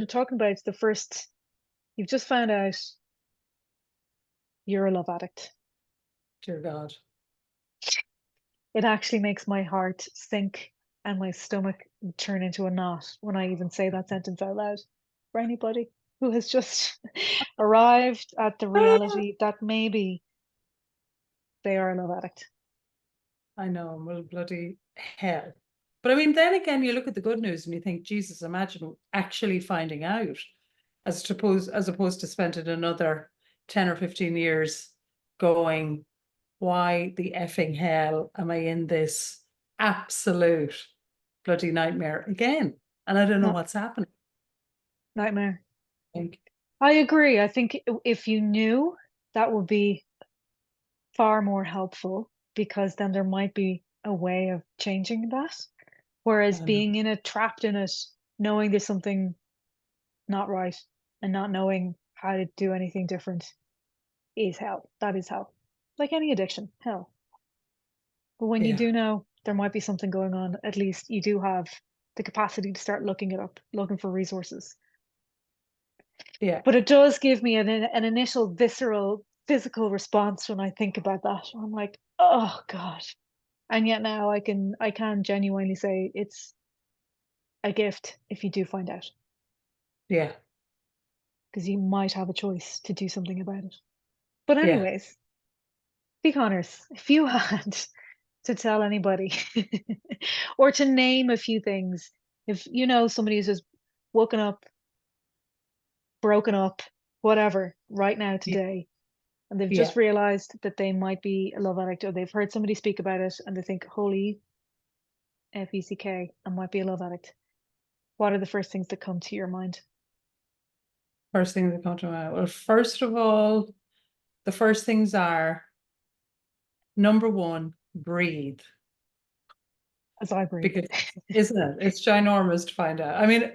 We're talking about you've just found out you're a love addict. Dear God. It actually makes my heart sink and my stomach turn into a knot when I even say that sentence out loud. For anybody who has just arrived at the Ah, reality that maybe they are a love addict. I know, well, bloody hell. But I mean, then again, you look at the good news and you think, Jesus, imagine actually finding out, as opposed to spending another 10 or 15 years going, why the effing hell am I in this absolute bloody nightmare again? And I don't know Not what's happening. nightmare. I think, I agree. I think if you knew, that would be far more helpful because then there might be a way of changing that. Whereas I know. being in it, trapped in it, knowing there's something not right and not knowing how to do anything different is hell. That is hell. Like any addiction, hell. But when you Yeah, do know there might be something going on, at least you do have the capacity to start looking it up, looking for resources. yeah, But it does give me an initial visceral physical response when I think about that. I'm like, oh God. And yet now I can genuinely say it's a gift if you do find out, yeah, because you might have a choice to do something about it. But yeah. anyways, be Connors, if you had to tell anybody or to name a few things, if you know somebody who's just woken up, broken up, whatever, right now today, and they've Yeah. just realized that they might be a love addict or they've heard somebody speak about it and they think, holy FECK, I might be a love addict. What are the first things that come to your mind? First thing that come to mind. Well, first of all, the first things are number one, breathe. As I breathe. Because isn't it? It's ginormous to find out. I mean,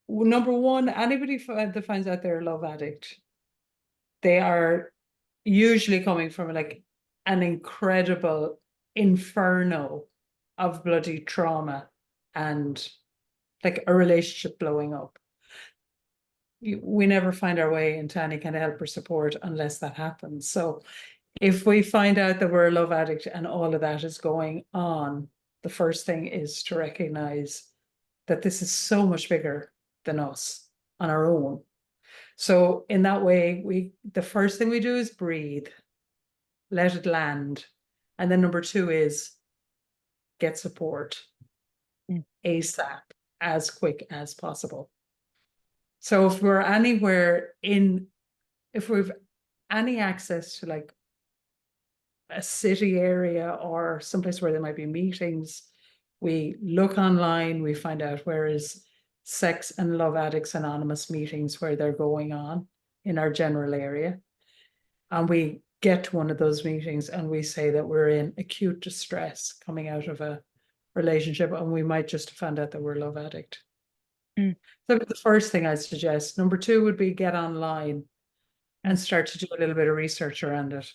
number one, anybody that finds out they're a love addict, they are usually coming from like an incredible inferno of bloody trauma and like a relationship blowing up. We never find our way into any kind of help or support unless that happens. So if we find out that we're a love addict and all of that is going on, the first thing is to recognize that this is so much bigger than us on our own. So in that way, the first thing we do is breathe, let it land. And then number two is get support Mm. ASAP, as quick as possible. So if we've any access to like a city area or someplace where there might be meetings, we look online, we find out where is Sex and Love Addicts Anonymous meetings where they're going on in our general area. And we get to one of those meetings and we say that we're in acute distress coming out of a relationship and we might just find out that we're a love addict. Mm. So the first thing I suggest. Number two would be get online Mm. and start to do a little bit of research around it.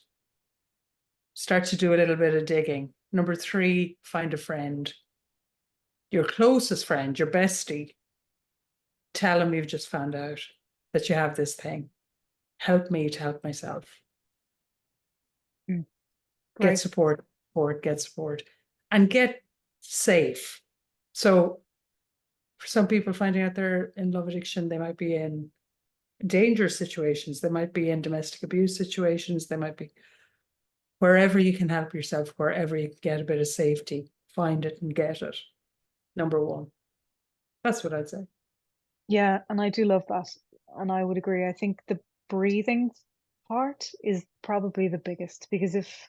Start to do a little bit of digging. Number three, find a friend, your closest friend, your bestie. Tell them you've just found out that you have this thing. Help me to help myself. Mm. Get Great. support, and get safe. So for some people finding out they're in love addiction, they might be in dangerous situations, they might be in domestic abuse situations, they might be wherever you can help yourself, wherever you can get a bit of safety, find it and get it. Number one. That's what I'd say. Yeah, and I do love that. And I would agree. I think the breathing part is probably the biggest because if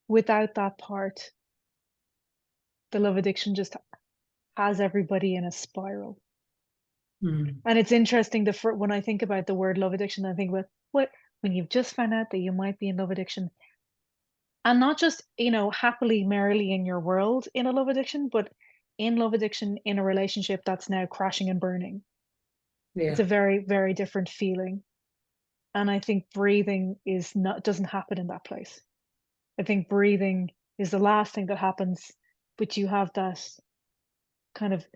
without that part, the love addiction just has everybody in a spiral. Mm. And it's interesting when I think about the word love addiction, I think about what when you've just found out that you might be in love addiction, and not just, happily, merrily in your world in a love addiction, but in love addiction in a relationship that's now crashing and burning. It's Yeah. a very, very different feeling. And I think breathing is not doesn't happen in that place. I think breathing is the last thing that happens, but you have that kind of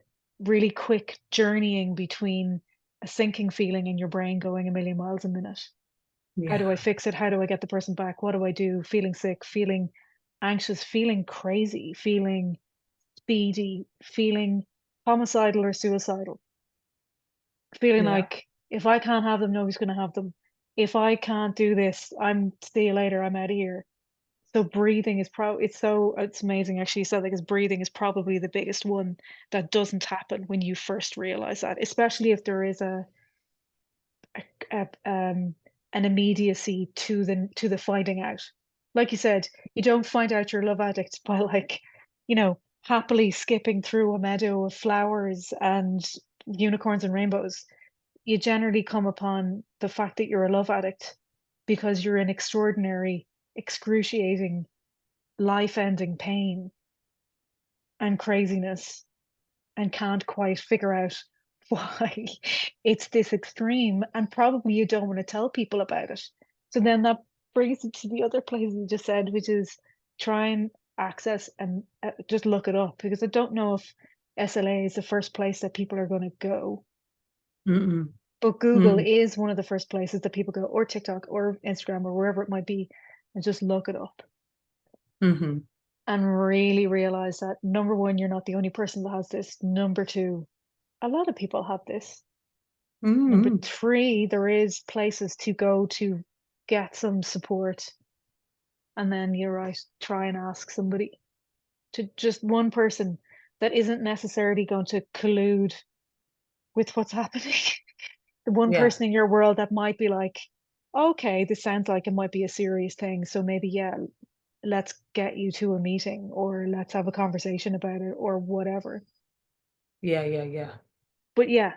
really quick journeying between a sinking feeling in your brain going a million miles a minute. How do I Yeah. fix it? How do I get the person back? What do I do? Feeling sick, feeling anxious, feeling crazy, feeling speedy, feeling homicidal or suicidal, feeling Yeah. like if I can't have them, nobody's going to have them. If I can't do this, I'm see you later. I'm out of here. So breathing is it's amazing actually. You said like, 'cause breathing is probably the biggest one that doesn't happen when you first realize that, especially if there is a an immediacy to the finding out. Like you said, you don't find out you're a love addict by like, happily skipping through a meadow of flowers and unicorns and rainbows. You generally come upon the fact that you're a love addict because you're in extraordinary, excruciating, life-ending pain and craziness and can't quite figure out why it's this extreme, and probably you don't want to tell people about it. So then that brings it to the other place you just said, which is try and access and just look it up, because I don't know if SLA is the first place that people are going to go, Mm-mm. but Google Mm. is one of the first places that people go, or TikTok or Instagram or wherever it might be, and just look it up Mm-hmm. and really realize that number one, you're not the only person that has this. Number two, a lot of people have this. Number Mm. three, there is places to go to get some support. And then you're right, try and ask somebody, to just one person that isn't necessarily going to collude with what's happening. The one Yeah. person in your world that might be like, okay, this sounds like it might be a serious thing. So maybe, yeah, let's get you to a meeting or let's have a conversation about it or whatever. Yeah. Yeah. Yeah. But yeah,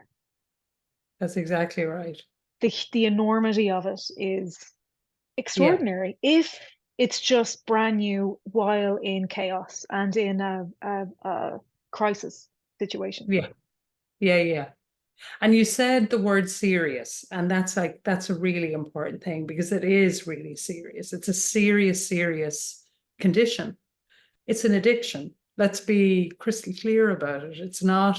That's exactly right. the enormity of it is Yeah. extraordinary if it's just brand new while in chaos and in a crisis situation. Yeah. Yeah. Yeah. And you said the word serious, and that's a really important thing because it is really serious. It's a serious, serious condition. It's an addiction. Let's be crystal clear about it. It's not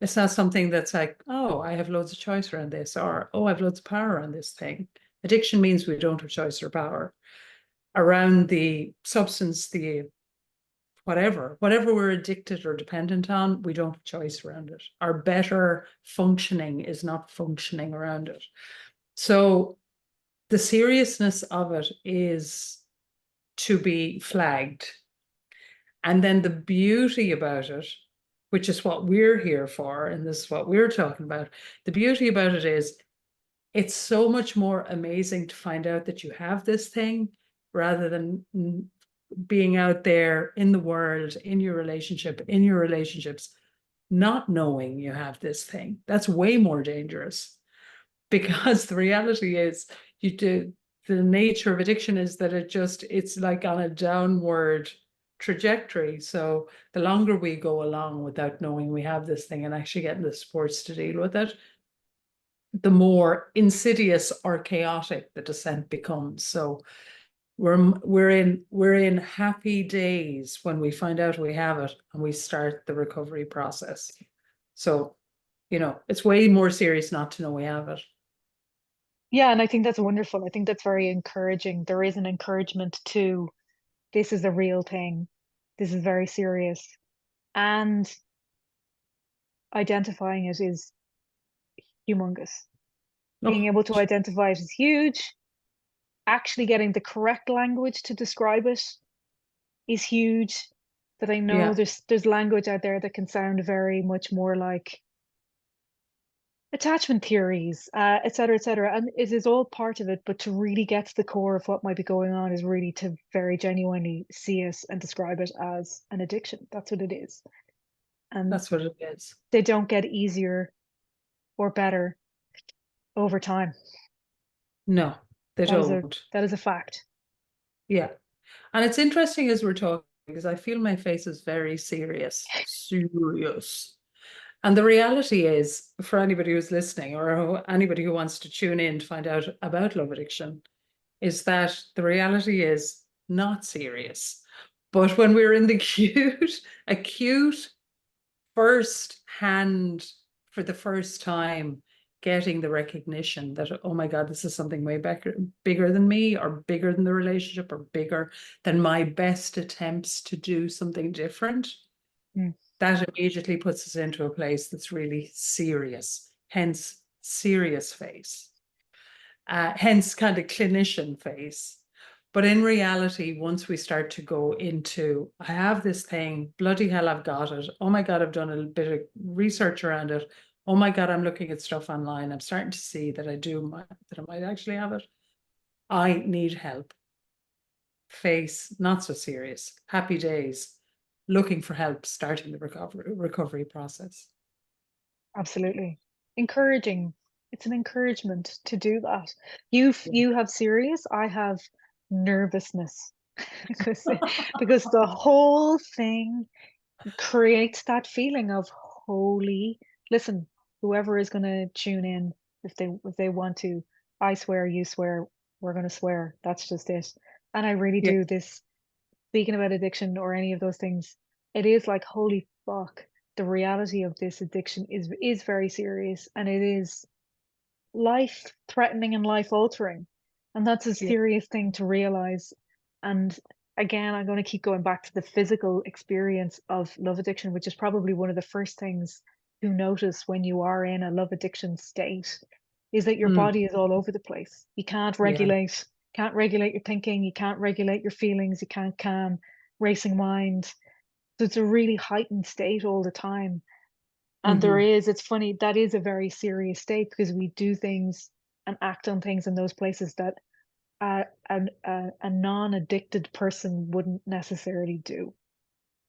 something that's like, oh, I have loads of choice around this, or oh, I have loads of power around this thing. Addiction means we don't have choice or power around the substance, the whatever we're addicted or dependent on, we don't have choice around it. Our better functioning is not functioning around it. So the seriousness of it is to be flagged. And then the beauty about it, which is what we're here for, and this is what we're talking about. The beauty about it is it's so much more amazing to find out that you have this thing rather than being out there in the world, in your relationships, not knowing you have this thing. That's way more dangerous because the reality is you do the nature of addiction is that it's like on a downward trajectory. So the longer we go along without knowing we have this thing and actually getting the supports to deal with it, the more insidious or chaotic the descent becomes. So we're in happy days when we find out we have it and we start the recovery process. So, it's way more serious not to know we have it. Yeah, and I think that's wonderful. I think that's very encouraging. There is an encouragement to this is a real thing. This is very serious. And identifying it is humongous. Being Oh, able to identify it is huge. Actually getting the correct language to describe it is huge. That I know yeah, there's language out there that can sound very much more like attachment theories, et cetera, and it is all part of it. But to really get to the core of what might be going on is really to very genuinely see it and describe it as an addiction. That's what it is, and that's what it is. they don't get easier or better over time. No, they That is a don't. that is a fact. Yeah. And it's interesting as we're talking because I feel my face is very serious, serious. And the reality is, for anybody who's listening or anybody who wants to tune in to find out about love addiction, is that the reality is not serious. But when we're in the acute first hand, for the first time, getting the recognition that, oh my God, this is something way bigger than me, or bigger than the relationship, or bigger than my best attempts to do something different, Mm. that immediately puts us into a place that's really serious, hence serious face, hence kind of clinician face. But in reality, once we start to go into, I have this thing, bloody hell, I've got it. Oh my God, I've done a bit of research around it. Oh my God, I'm looking at stuff online. I'm starting to see that that I might actually have it. I need help. Face, not so serious. Happy days. Looking for help, starting the recovery process. Absolutely. Encouraging. It's an encouragement to do that. Yeah. You have serious, I have nervousness. because because the whole thing creates that feeling of holy, listen, whoever is going to tune in, if they want to, I swear, you swear, we're going to swear. That's just it. And I really Yeah. do this, speaking about addiction or any of those things, it is like holy fuck. The reality of this addiction is very serious, and it is life threatening and life altering. And that's a Yeah. serious thing to realize. And again, I'm going to keep going back to the physical experience of love addiction, which is probably one of the first things to notice when you are in a love addiction state, is that your Mm. body is all over the place. You Yeah. can't regulate your thinking, you can't regulate your feelings, you can't calm racing mind. So it's a really heightened state all the time. And Mm-hmm. it's funny, that is a very serious state because we do things and act on things in those places that a non-addicted person wouldn't necessarily do.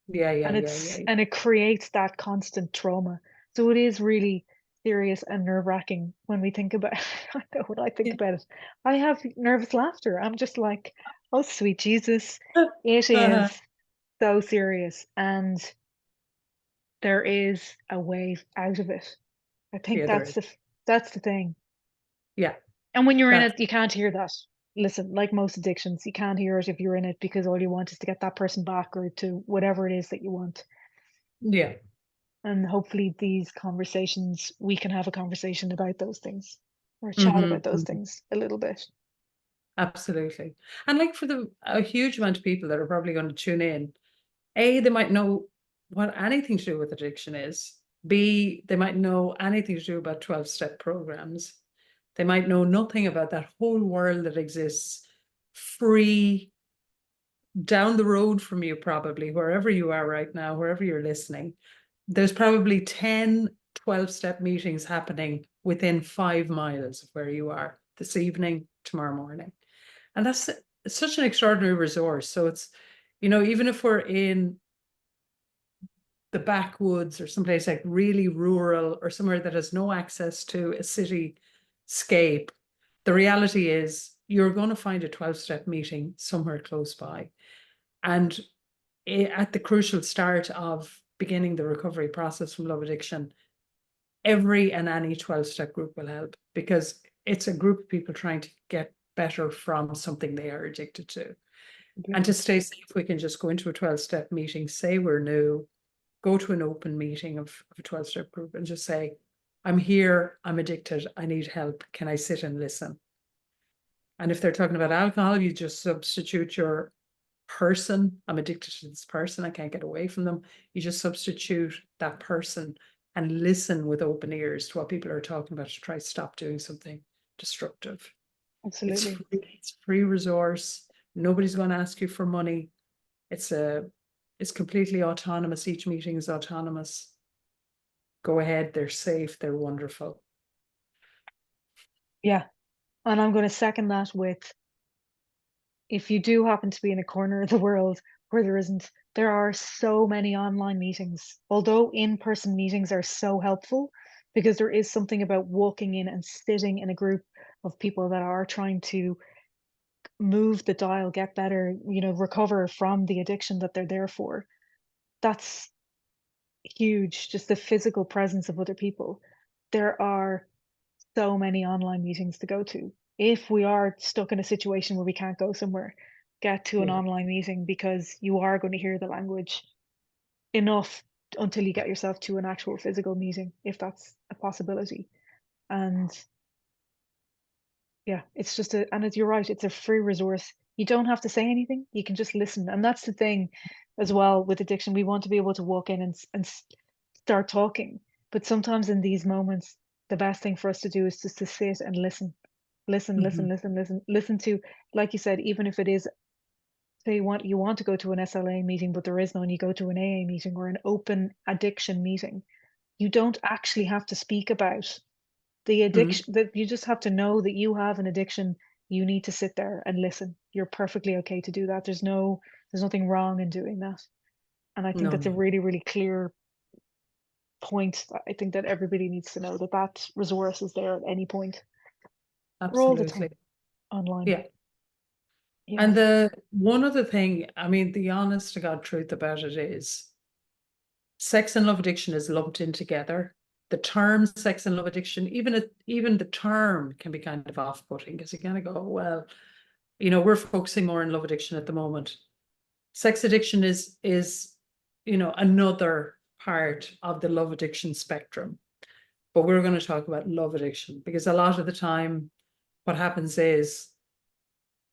Yeah, yeah, yeah, yeah. And it creates that constant trauma. So it is really serious and nerve-wracking when we think about I know when I think Yeah. about it. I have nervous laughter. I'm just like, oh sweet Jesus, it Uh-huh. is so serious. And there is a way out of it. I think Yeah, there is. that's the thing. Yeah, And when you're in that's it, you can't hear that. Listen, like most addictions, you can't hear it if you're in it because all you want is to get that person back or to whatever it is that you want. yeah. And hopefully these conversations, we can have a conversation about those things or chat Mm-hmm. about those Mm-hmm. things a little bit. Absolutely. And like for a huge amount of people that are probably going to tune in, A, they might know what anything to do with addiction is. B, they might know anything to do about 12-step programs. They might know nothing about that whole world that exists free down the road from you, probably, wherever you are right now, wherever you're listening. There's probably 10 12-step meetings happening within 5 miles of where you are this evening, tomorrow morning. And that's such an extraordinary resource. So it's, even if we're in the backwoods or someplace like really rural or somewhere that has no access to a cityscape, the reality is you're going to find a 12-step meeting somewhere close by. And at the crucial start of beginning the recovery process from love addiction, every and any 12-step group will help, because it's a group of people trying to get better from something they are addicted to. And to Completely. stay safe, we can just go into a 12-step meeting, say we're new, go to an open meeting of a 12-step group and just say, I'm here, I'm addicted, I need help. Can I sit and listen? And if they're talking about alcohol, you just substitute your person. I'm addicted to this person, I can't get away from them. You just substitute that person and listen with open ears to what people are talking about to try to stop doing something destructive. Absolutely. It's free resource. Nobody's going to ask you for money. It's completely autonomous. Each meeting is autonomous. Go ahead. They're safe. They're wonderful. Yeah. And I'm going to second that with, if you do happen to be in a corner of the world where there are so many online meetings, although in-person meetings are so helpful because there is something about walking in and sitting in a group of people that are trying to move the dial, get better, recover from the addiction that they're there for. That's huge, just the physical presence of other people. There are so many online meetings to go to. If we are stuck in a situation where we can't go somewhere, get to an Yeah. online meeting because you are going to hear the language enough until you get yourself to an actual physical meeting, if that's a possibility. And yeah, it's just and you're right, it's a free resource. You don't have to say anything, you can just listen. And that's the thing as well with addiction. We want to be able to walk in and start talking. But sometimes in these moments, the best thing for us to do is just to sit and listen. Listen, listen, Mhm. listen, listen, listen to, like you said, even if it is, say you want to go to an SLA meeting, but there is none, you go to an AA meeting or an open addiction meeting. You don't actually have to speak about the Mhm. addiction, that you just have to know that you have an addiction. You need to sit there and listen. You're perfectly okay to do that. There's nothing wrong in doing that. And I think that's a None. really, really clear point. I think that everybody needs to know that that resource is there at any point or all the Absolutely. time online. Yeah. Yeah. And the one other thing, I mean, the honest to God truth about it is sex and love addiction is lumped in together. The term sex and love addiction, even the term can be kind of off-putting because you kind of go, well, we're focusing more on love addiction at the moment. Sex addiction is another part of the love addiction spectrum. But we're going to talk about love addiction because a lot of the time what happens is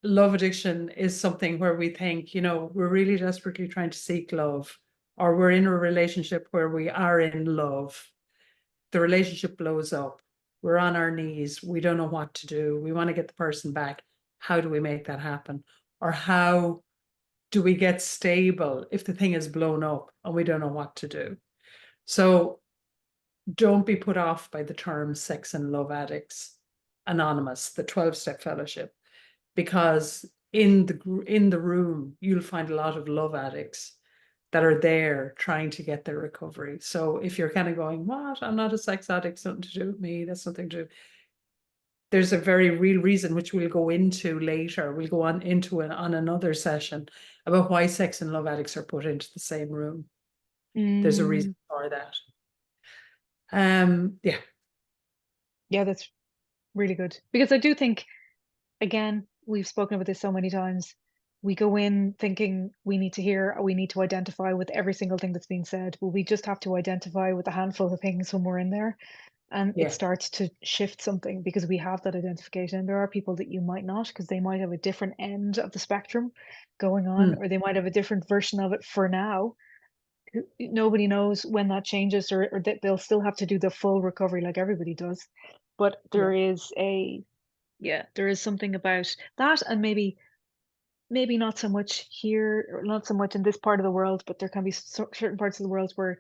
love addiction is something where we think, we're really desperately trying to seek love, or we're in a relationship where we are in love. The relationship blows up. We're on our knees. We don't know what to do. We want to get the person back. How do we make that happen? Or how do we get stable if the thing is blown up and we don't know what to do? So don't be put off by the term Sex and Love Addicts Anonymous, the 12-step fellowship, because in the room you'll find a lot of love addicts that are there trying to get their recovery. So if you're kind of going, what, I'm not a sex addict, something to do with me, that's something to do, there's a very real reason, which we'll go into later. We'll go on another session about why sex and love addicts are put into the same room. There's a reason Mm, for that. Yeah. yeah, that's really good. Because I do think, again, we've spoken about this so many times. We go in thinking we need to hear, or we need to identify with every single thing that's been said. But we just have to identify with a handful of things when we're in there. And it Yeah. starts to shift something because we have that identification. There are people that you might not, because they might have a different end of the spectrum going on, Mm, or they might have a different version of it for now. Nobody knows when that changes, or that they'll still have to do the full recovery like everybody does. But yeah. there is something about that, and maybe not so much here, or not so much in this part of the world, but there can be certain parts of the world where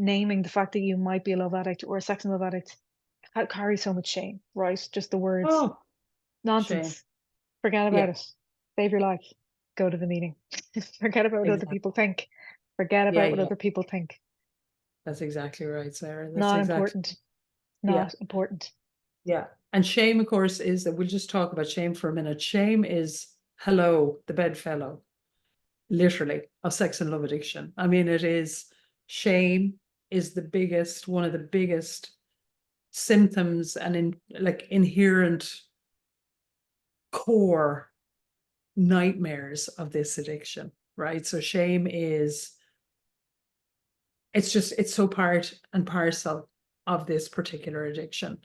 naming the fact that you might be a love addict or a sex and love addict carries so much shame, right? Just the words, Oh, shame. nonsense, forget about Yeah, it, save your life, go to the meeting, forget about what other exactly. people think, forget Yeah, about what yeah. other people think. That's exactly right, Sarah. That's Not exactly, important, yeah, not important. yeah. And shame, of course, is that we'll just talk about shame for a minute. Shame is hello, the bedfellow, literally, of sex and love addiction. I mean, shame is one of the biggest symptoms and inherent core nightmares of this addiction, right? So shame it's so part and parcel of this particular addiction.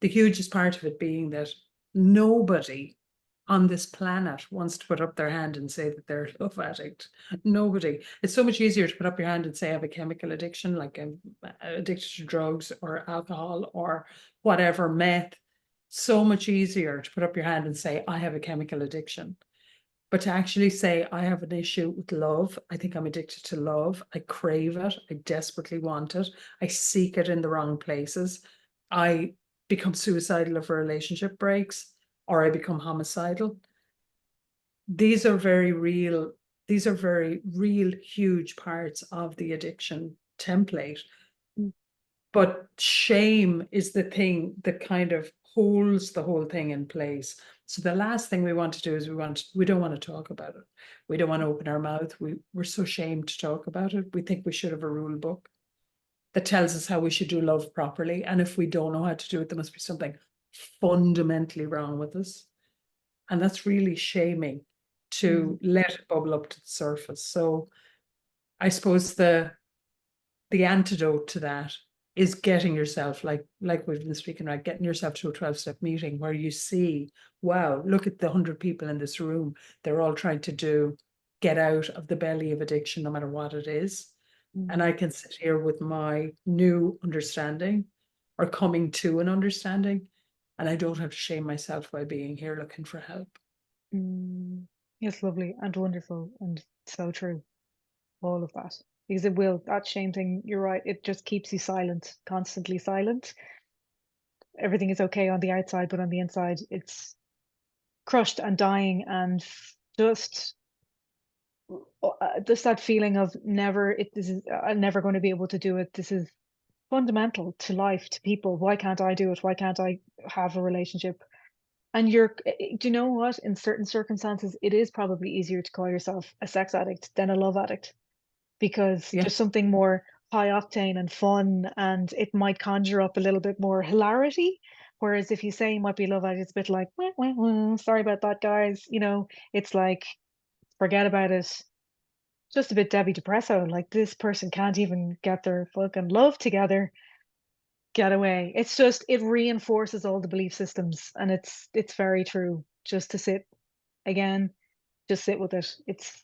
The hugest part of it being that nobody on this planet wants to put up their hand and say that they're a love addict. Nobody. It's so much easier to put up your hand and say I have a chemical addiction, like I'm addicted to drugs or alcohol or whatever, meth. So much easier to put up your hand and say I have a chemical addiction. But to actually say, I have an issue with love, I think I'm addicted to love, I crave it, I desperately want it, I seek it in the wrong places, I become suicidal if a relationship breaks, or I become homicidal. These are very real, huge parts of the addiction template. Mm. But shame is the thing that kind of holds the whole thing in place. So the last thing we want to do is we don't want to talk about it. We don't want to open our mouth. We're so ashamed to talk about it. We think we should have a rule book that tells us how we should do love properly. And if we don't know how to do it, there must be something fundamentally wrong with us. And that's really shaming to Mm. let it bubble up to the surface. So I suppose the the antidote to that is getting yourself, like we've been speaking about, getting yourself to a 12-step meeting where you see, wow, look at the 100 people in this room. They're all trying to get out of the belly of addiction, no matter what it is. And I can sit here with my new understanding or coming to an understanding, and I don't have to shame myself by being here looking for help. It's lovely and wonderful and so true. All of that. Because that shame thing, you're right, it just keeps you silent, constantly silent. Everything is okay on the outside, but on the inside, it's crushed and dying and just just that feeling of I'm never going to be able to do it. This is fundamental to life, to people. Why can't I do it? Why can't I have a relationship? And do you know what? In certain circumstances, it is probably easier to call yourself a sex addict than a love addict because Yeah. there's something more high octane and fun, and it might conjure up a little bit more hilarity. Whereas if you say you might be a love addict, it's a bit like, "Wah, wah, wah, sorry about that, guys." It's like, forget about it. Just a bit Debbie Depresso. Like, this person can't even get their fucking love together. Get away. It's just, it reinforces all the belief systems, and it's very true. Just to sit again, just sit with it. It's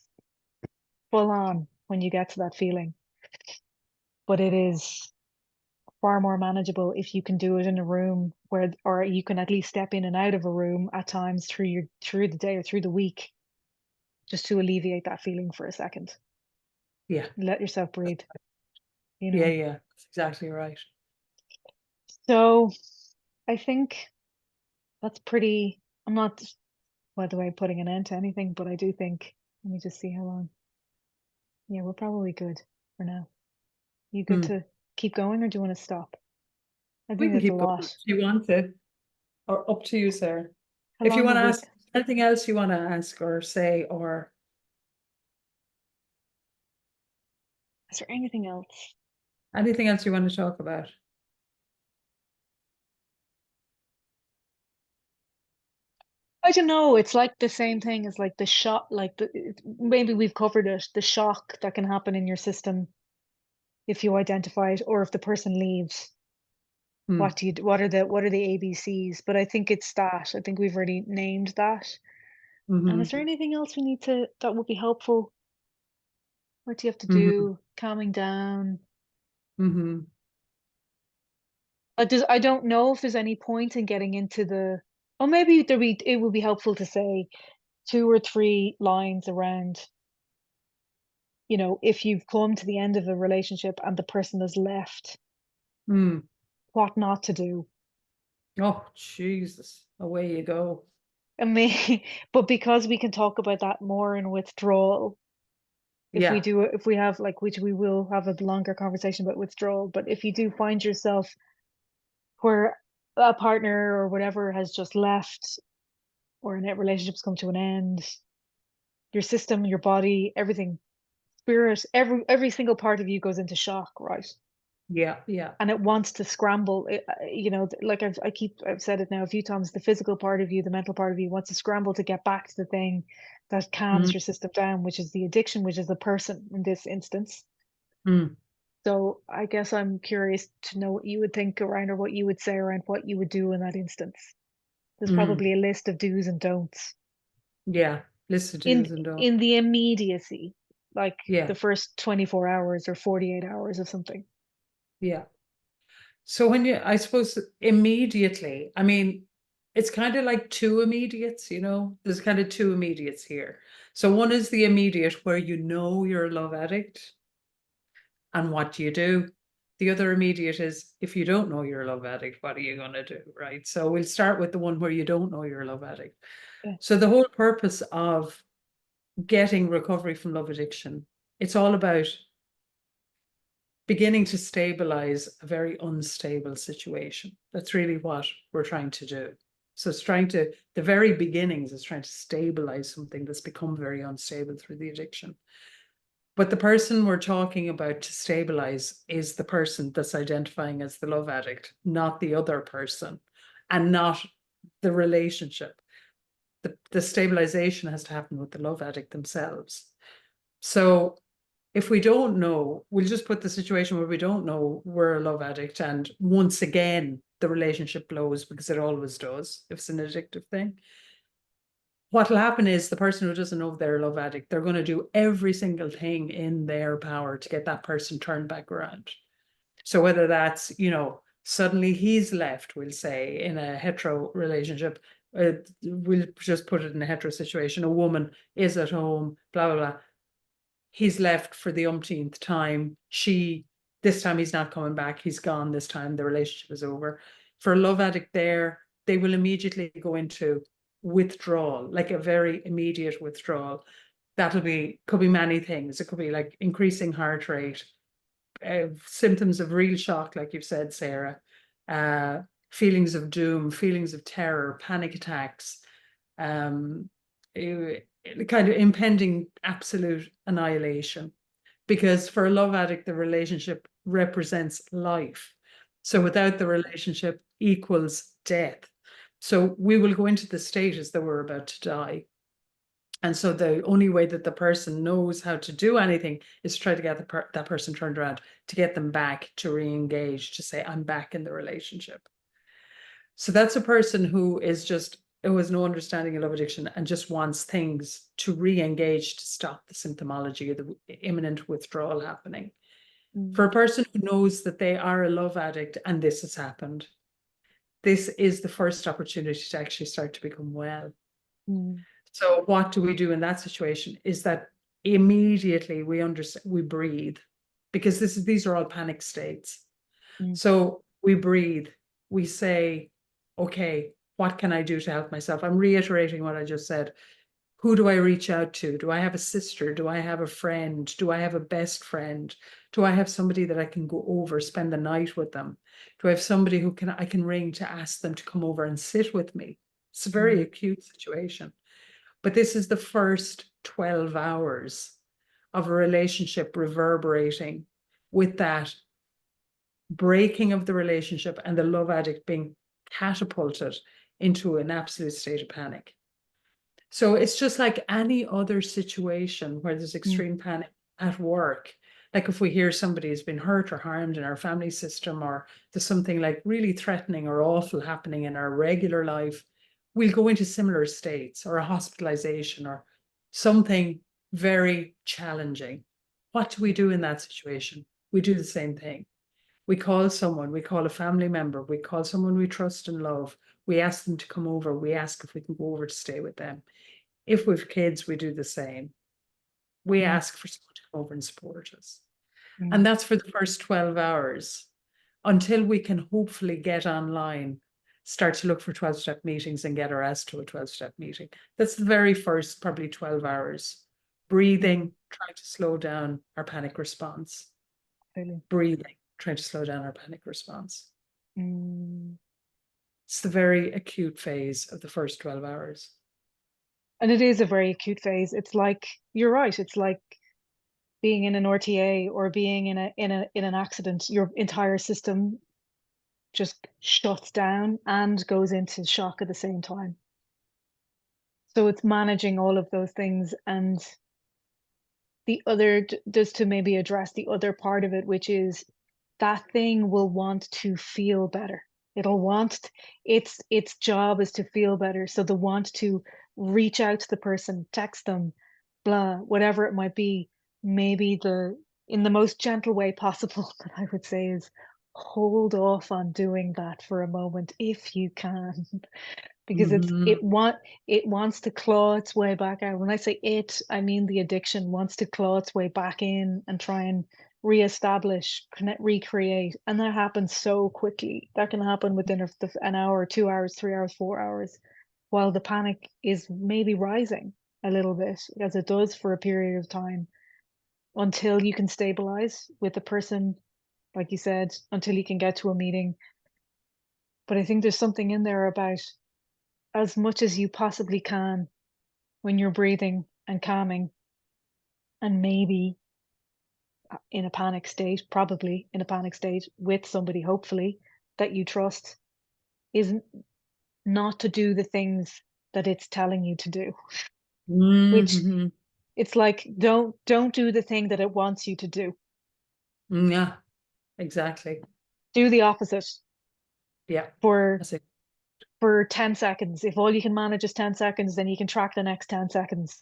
full on when you get to that feeling, but it is far more manageable if you can do it in a room or you can at least step in and out of a room at times through the day or through the week, just to alleviate that feeling for a second. Yeah. Let yourself breathe, Yeah. Yeah. That's exactly right. So I think that's pretty. I'm not, by the way, putting an end to anything, but I do think, let me just see how long. Yeah, we're probably good for now. You good Hmm. to keep going, or do you want to stop? I We think can that's a keep going if lot. you want to, or up to you, Sarah. How If you long want have to we? ask anything else you want to ask or say, or Is there anything else? anything else you want to talk about. I don't know. It's like the same thing as like the shock, maybe we've covered it, the shock that can happen in your system if you identify it, or if the person leaves. Hmm. What are the ABCs? But I think it's that. I think we've already named that. And is there Mm-hmm. anything else we need to that would be helpful? What do you have to Mm-hmm. do? Calming down. Mm-hmm. I don't know if there's any point in getting into or maybe it would be helpful to say 2 or 3 lines around, if you've come to the end of a relationship and the person has left, Mm. what not to do. Oh, Jesus. Away you go. And but because we can talk about that more in withdrawal, Yeah. if we have, like, which we will have a longer conversation about withdrawal, but if you do find yourself where a partner or whatever has just left, or a net relationship's come to an end, your system, your body, everything, spirit, every single part of you goes into shock, right? Yeah. Yeah. And it wants to scramble. Like I've said it now a few times, the physical part of you, the mental part of you wants to scramble to get back to the thing that calms Mm. your system down, which is the addiction, which is the person in this instance. Mm. So I guess I'm curious to know what you would think around, or what you would say around what you would do in that instance. There's Mm. probably a list of do's and don'ts Yeah. Listen to in do's and don'ts. in the immediacy, like Yeah. the first 24 hours or 48 hours of something. Yeah. So I suppose immediately, I mean, it's kind of like two immediates, there's kind of two immediates here. So one is the immediate where you're a love addict and what do you do? The other immediate is if you don't know you're a love addict, what are you going to do? Right. So we'll start with the one where you don't know you're a love addict. Yeah. So the whole purpose of getting recovery from love addiction, it's all about beginning to stabilize a very unstable situation. That's really what we're trying to do. So it's the very beginnings is trying to stabilize something that's become very unstable through the addiction. But the person we're talking about to stabilize is the person that's identifying as the love addict, not the other person, and not the relationship. The stabilization has to happen with the love addict themselves. So if we don't know, we'll just put the situation where we don't know we're a love addict, and once again the relationship blows, because it always does if it's an addictive thing. What'll happen is the person who doesn't know they're a love addict, they're going to do every single thing in their power to get that person turned back around. So whether that's, suddenly he's left, we'll say, in a hetero relationship, we'll just put it in a hetero situation, a woman is at home, blah, blah, blah. He's left for the umpteenth time. This time he's not coming back. He's gone this time. The relationship is over. For a love addict they will immediately go into withdrawal, like a very immediate withdrawal. Could be many things. It could be like increasing heart rate, symptoms of real shock, like you've said, Sarah, feelings of doom, feelings of terror, panic attacks, kind of impending absolute annihilation. Because for a love addict, the relationship represents life. So without the relationship equals death. So we will go into the state as though we're about to die. And so the only way that the person knows how to do anything is to try to get that person turned around, to get them back, to re-engage, to say, I'm back in the relationship. So that's a person who has no understanding of love addiction and just wants things to re-engage, to stop the symptomology of the imminent withdrawal happening. For a person who knows that they are a love addict and this has happened, this is the first opportunity to actually start to become well. So what do we do in that situation is that immediately we breathe, because these are all panic states. So we breathe, we say, okay, what can I do to help myself? I'm reiterating what I just said. Who do I reach out to? Do I have a sister? Do I have a friend? Do I have a best friend? Do I have somebody that I can go over, spend the night with them? Do I have somebody who I can ring to ask them to come over and sit with me? It's a very acute situation. But this is the first 12 hours of a relationship reverberating with that breaking of the relationship and the love addict being catapulted into an absolute state of panic. So it's just like any other situation where there's extreme panic at work. Like if we hear somebody has been hurt or harmed in our family system, or there's something like really threatening or awful happening in our regular life, we'll go into similar states, or a hospitalization or something very challenging. What do we do in that situation? We do the same thing. We call someone, we call a family member, we call someone we trust and love. We ask them to come over. We ask if we can go over to stay with them. If we've kids, we do the same. We ask for someone to come over and support us. And that's for the first 12 hours until we can hopefully get online, start to look for 12-step meetings and get our ass to a 12-step meeting. That's the very first, probably 12 hours. Breathing, trying to slow down our panic response. Breathing, trying to slow down our panic response. It's the very acute phase of the first 12 hours. And it is a very acute phase. It's like, you're right, it's like being in an RTA or being in an accident. Your entire system just shuts down and goes into shock at the same time. So it's managing all of those things. And the other, just to maybe address the other part of it, which is that thing will want to feel better. It'll want, its job is to feel better. So the want to reach out to the person, text them, blah, whatever it might be, maybe in the most gentle way possible, that I would say, is hold off on doing that for a moment if you can. Because it wants to claw its way back out. When I say it, I mean the addiction wants to claw its way back in and try and reestablish, connect, recreate. And that happens so quickly. That can happen within an hour, 2 hours, 3 hours, 4 hours, while the panic is maybe rising a little bit, as it does for a period of time, until you can stabilize with the person, like you said, until you can get to a meeting. But I think there's something in there about, as much as you possibly can, when you're breathing and calming, and maybe in a panic state, probably in a panic state with somebody, hopefully, that you trust, is not to do the things that it's telling you to do, which It's like, don't do the thing that it wants you to do. Yeah, exactly. Do the opposite Yeah, for that's it. 10 seconds. If all you can manage is 10 seconds, then you can track the next 10 seconds,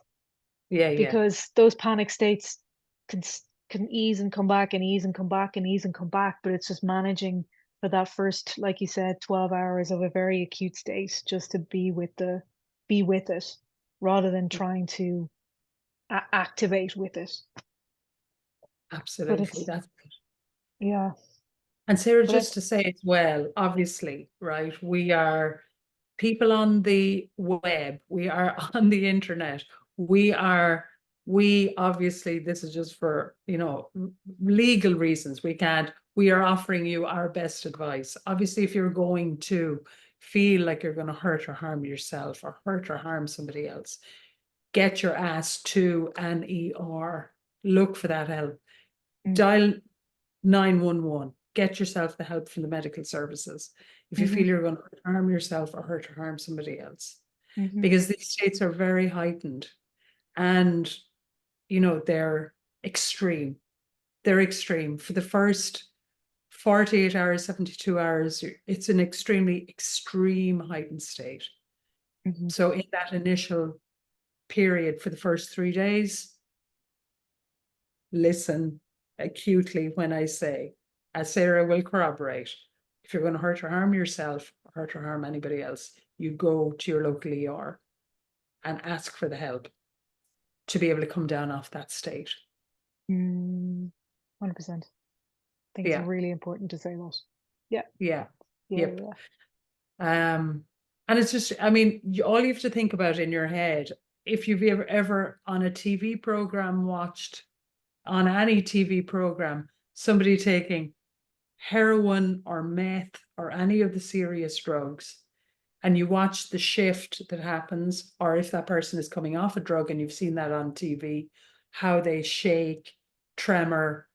Yeah, yeah, because those panic states can can ease and come back and ease and come back and ease and come back, but it's just managing for that first, like you said, 12 hours of a very acute state, just to be with it rather than trying to activate with it. But absolutely. it's, That's yeah, And Sarah, but just to say as well, obviously, right, we are people on the web, we are on the internet, we are, we obviously, this is just for, legal reasons. We are offering you our best advice. Obviously, if you're going to feel like you're going to hurt or harm yourself or hurt or harm somebody else, get your ass to an ER, look for that help. mm, Dial 911. Get yourself the help from the medical services if you hmm feel you're going to harm yourself or hurt or harm somebody else, hmm because these states are very heightened and they're extreme. They're extreme. For the first 48 hours, 72 hours, it's an extremely extreme heightened state. hmm So in that initial period for the first 3 days, listen acutely when I say, as Sarah will corroborate, if you're going to hurt or harm yourself or hurt or harm anybody else, you go to your local ER and ask for the help to be able to come down off that state. 100%. I think it's Yeah, really important to say that. Yeah, yeah, yeah, yep. yeah. And it's just, I mean, all you have to think about in your head, if you've ever on a TV program watched, on any TV program, somebody taking heroin or meth or any of the serious drugs, and you watch the shift that happens, or if that person is coming off a drug and you've seen that on TV, how they shake, tremor,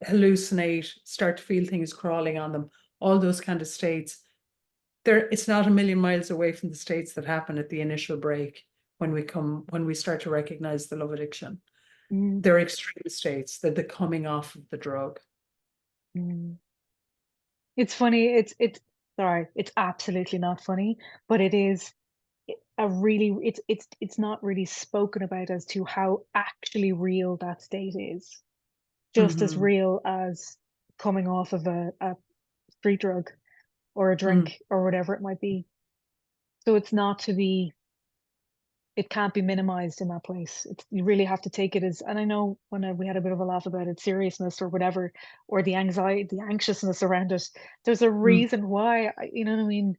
hallucinate, start to feel things crawling on them, all those kind of states. It's not a million miles away from the states that happen at the initial break when we start to recognize the love addiction. Mm, They're extreme states, they're the coming off of the drug. mm. It's funny. It's sorry. It's absolutely not funny, but it is a really. It's not really spoken about as to how actually real that state is. Just as Mm-hmm. real as coming off of a street drug or a Mm. drink or whatever it might be. So it's not to be. It can't be minimized in that place. You really have to take it as, and I know when we had a bit of a laugh about it, seriousness or whatever, or the anxiety, the anxiousness around it. There's a Mm. reason why, you know what I mean?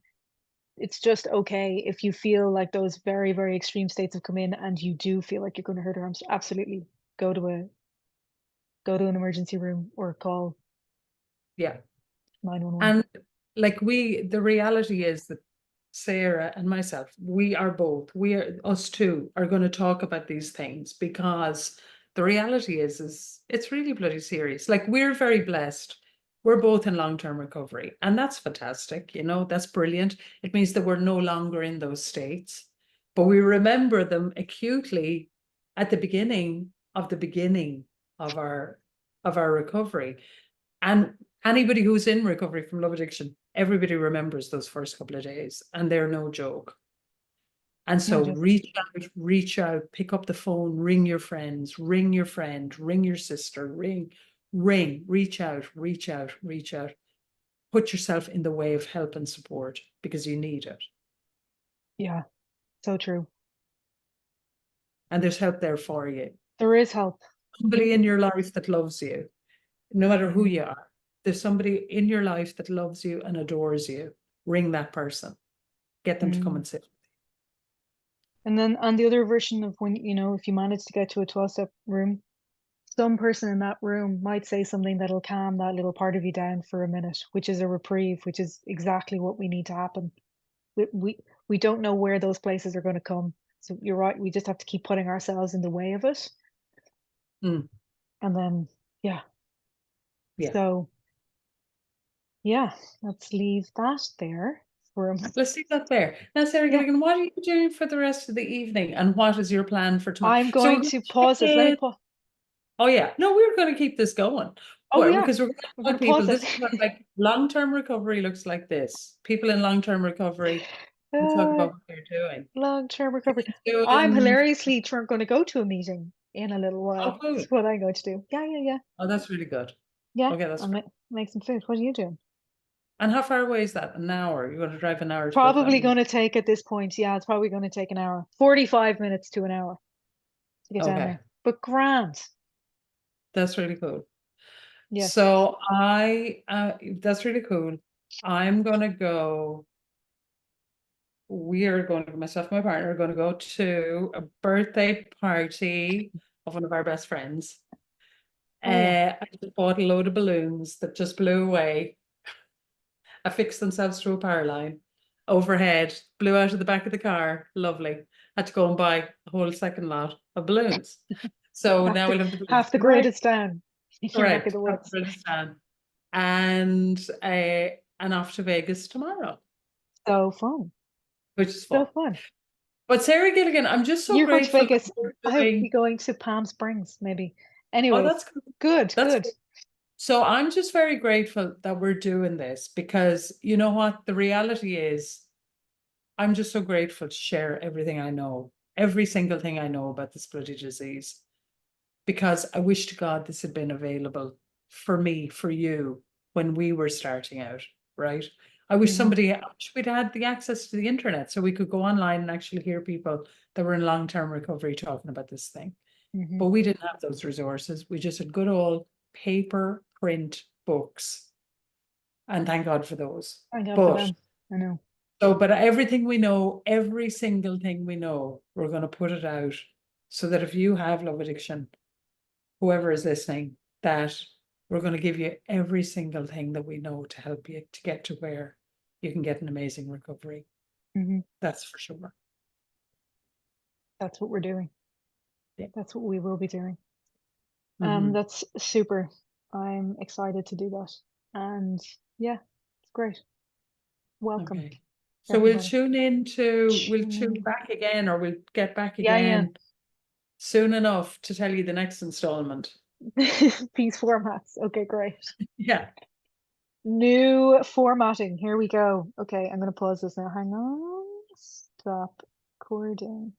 It's just okay if you feel like those very, very extreme states have come in and you do feel like you're going to hurt your arms. Absolutely, go to an emergency room or call Yeah. 911. And like the reality is that Sarah and myself, us two are going to talk about these things because the reality is it's really bloody serious. Like we're very blessed. We're both in long-term recovery, and that's fantastic. That's brilliant. It means that we're no longer in those states, but we remember them acutely at the beginning of our recovery. And anybody who's in recovery from love addiction, everybody remembers those first couple of days, and they're no joke. And No so joke. reach out, pick up the phone, ring your friends, ring your friend, ring your sister, reach out, reach out, reach out. Put yourself in the way of help and support because you need it. Yeah, so true. And there's help there for you. There is help. Somebody in your life that loves you, no matter who Mm, you are. There's somebody in your life that loves you and adores you. Ring that person. Get them to come mm. and sit. And then on the other version of when, if you manage to get to a 12-step room, some person in that room might say something that'll calm that little part of you down for a minute, which is a reprieve, which is exactly what we need to happen. We don't know where those places are going to come. So you're right, we just have to keep putting ourselves in the way of it. Mm, And then, yeah. yeah. So, yeah, let's leave that there. For Let's leave that there. Now, Sarah yeah, Gilligan, what are you doing for the rest of the evening, and what is your plan for tomorrow? I'm So we're going going to to check pause this. Let me in. pause. Oh yeah, no, we're going to keep this going. Oh yeah, Because we're going to we're tell going to pause people it. this is what like long-term recovery looks like. This people in long-term recovery, we talk uh, about what they're doing. long-term recovery. I'm Doing. hilariously going to go to a meeting in a little Oh, while. cool. That's what I'm going to do. Yeah, yeah, yeah, Oh, that's really good. yeah. Okay, that's I'll great. make some food. What are you doing? And how far away is that? An hour? You're going to drive an hour to go to that Probably going meeting? to take at this point. Yeah, it's probably going to take an hour, 45 minutes to an hour to get down Okay, there. But grand. that's really cool. Yes. So that's really cool. I'm gonna go. We are going to, myself and my partner are going to go to a birthday party of one of our best friends. Oh yeah. I just bought a load of balloons that just blew away, affixed themselves to a power line overhead, blew out of the back of the car. Lovely. Had to go and buy a whole second lot of balloons. So Half now the we'll have the balloons half the right. grid is down in your neck of Correct. the Have woods. the balloons down. And off to Vegas tomorrow, So fun. which is So fun. fun. But Sarah Gilligan, I'm just so You're going to grateful that Vegas. we're I'll be doing. going to Palm Springs, maybe. Oh, Anyways, that's good. good, That's good. good. So I'm just very grateful that we're doing this, because you know what? The reality is, I'm just so grateful to share everything I know, every single thing I know about this bloody disease, because I wish to God this had been available for me, for you, when we were starting out, right? I wish Hmm. we'd had the access to the internet so we could go online and actually hear people that were in long-term recovery talking about this thing. Hmm. But we didn't have those resources. We just had good old paper print books. And thank God for those. Thank God for But them. I know. but everything we know, every single thing we know, we're going to put it out so that if you have love addiction, whoever is listening, that we're going to give you every single thing that we know to help you to get to where you can get an amazing recovery. Hmm. That's for sure. That's what we're doing. Yeah. That's what we will be doing. Mhm. That's super. I'm excited to do that. And yeah, it's great. Welcome, Okay. So everybody. we'll Tune tune in. back again, or we'll get back Yeah, yeah. again soon enough to tell you the next installment. These formats. Okay, great. Yeah. New formatting. Here we go. Okay, I'm going to pause this now. Hang on. Stop recording.